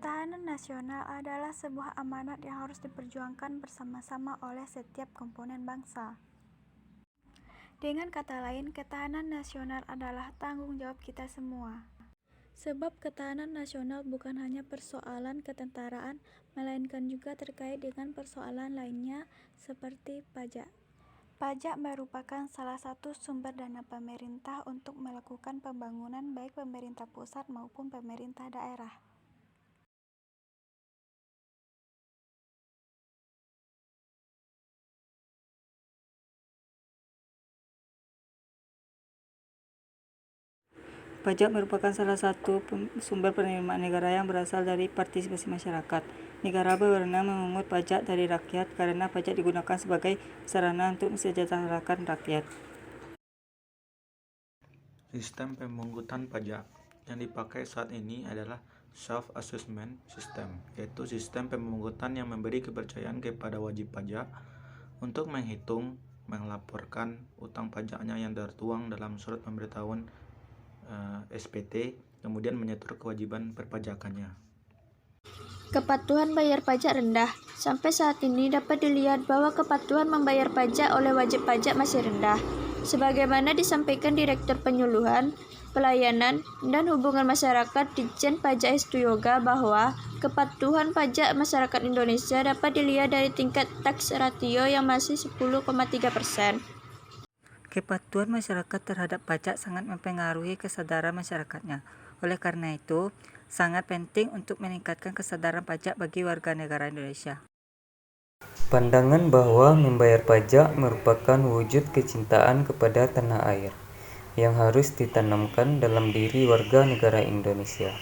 Ketahanan nasional adalah sebuah amanat yang harus diperjuangkan bersama-sama oleh setiap komponen bangsa. Dengan kata lain, ketahanan nasional adalah tanggung jawab kita semua. Sebab ketahanan nasional bukan hanya persoalan ketentaraan, melainkan juga terkait dengan persoalan lainnya seperti pajak. Pajak merupakan salah satu sumber dana pemerintah untuk melakukan pembangunan baik pemerintah pusat maupun pemerintah daerah. Pajak merupakan salah satu sumber penerimaan negara yang berasal dari partisipasi masyarakat. Negara berwenang memungut pajak dari rakyat karena pajak digunakan sebagai sarana untuk mensejahterakan rakyat. Sistem pemungutan pajak yang dipakai saat ini adalah self-assessment system, yaitu sistem pemungutan yang memberi kepercayaan kepada wajib pajak untuk menghitung, melaporkan utang pajaknya yang tertuang dalam surat pemberitahuan SPT, kemudian menyetor kewajiban perpajakannya. Kepatuhan bayar pajak rendah. Sampai saat ini dapat dilihat bahwa kepatuhan membayar pajak oleh wajib pajak masih rendah. Sebagaimana disampaikan Direktur Penyuluhan, Pelayanan, dan Hubungan Masyarakat Ditjen Pajak Hestuyoga bahwa kepatuhan pajak masyarakat Indonesia dapat dilihat dari tingkat tax ratio yang masih 10,3%. Kepatuhan masyarakat terhadap pajak sangat mempengaruhi kesadaran masyarakatnya. Oleh karena itu, sangat penting untuk meningkatkan kesadaran pajak bagi warga negara Indonesia. Pandangan bahwa membayar pajak merupakan wujud kecintaan kepada tanah air yang harus ditanamkan dalam diri warga negara Indonesia.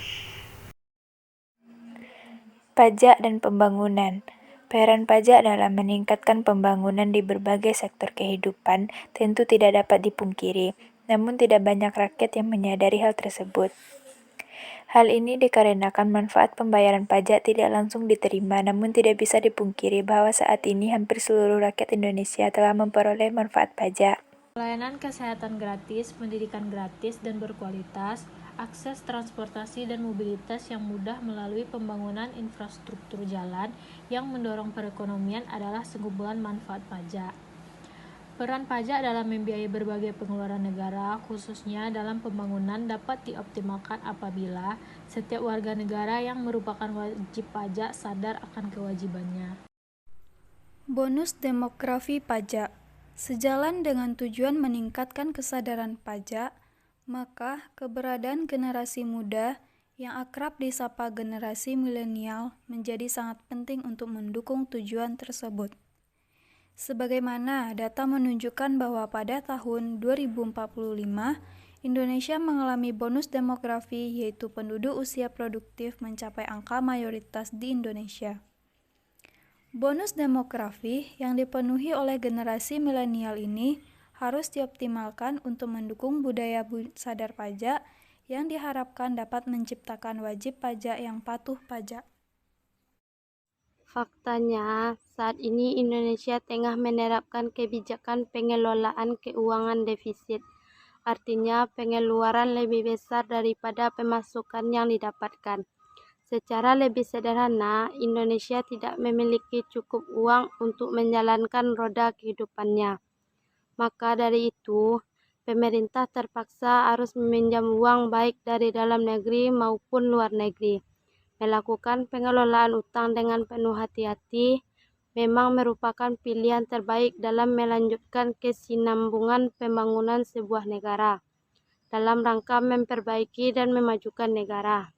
Pajak dan pembangunan. Peran pajak dalam meningkatkan pembangunan di berbagai sektor kehidupan tentu tidak dapat dipungkiri, namun tidak banyak rakyat yang menyadari hal tersebut. Hal ini dikarenakan manfaat pembayaran pajak tidak langsung diterima, namun tidak bisa dipungkiri bahwa saat ini hampir seluruh rakyat Indonesia telah memperoleh manfaat pajak. Pelayanan kesehatan gratis, pendidikan gratis dan berkualitas, akses transportasi dan mobilitas yang mudah melalui pembangunan infrastruktur jalan yang mendorong perekonomian adalah sekumpulan manfaat pajak. Peran pajak dalam membiayai berbagai pengeluaran negara, khususnya dalam pembangunan, dapat dioptimalkan apabila setiap warga negara yang merupakan wajib pajak sadar akan kewajibannya. Bonus demografi pajak. Sejalan dengan tujuan meningkatkan kesadaran pajak, maka keberadaan generasi muda yang akrab disapa generasi milenial menjadi sangat penting untuk mendukung tujuan tersebut. Sebagaimana data menunjukkan bahwa pada tahun 2045, Indonesia mengalami bonus demografi, yaitu penduduk usia produktif mencapai angka mayoritas di Indonesia. Bonus demografi yang dipenuhi oleh generasi milenial ini harus dioptimalkan untuk mendukung budaya sadar pajak yang diharapkan dapat menciptakan wajib pajak yang patuh pajak. Faktanya, saat ini Indonesia tengah menerapkan kebijakan pengelolaan keuangan defisit. Artinya, pengeluaran lebih besar daripada pemasukan yang didapatkan. Secara lebih sederhana, Indonesia tidak memiliki cukup uang untuk menjalankan roda kehidupannya. Maka dari itu, pemerintah terpaksa harus meminjam uang baik dari dalam negeri maupun luar negeri. Melakukan pengelolaan utang dengan penuh hati-hati memang merupakan pilihan terbaik dalam melanjutkan kesinambungan pembangunan sebuah negara, dalam rangka memperbaiki dan memajukan negara.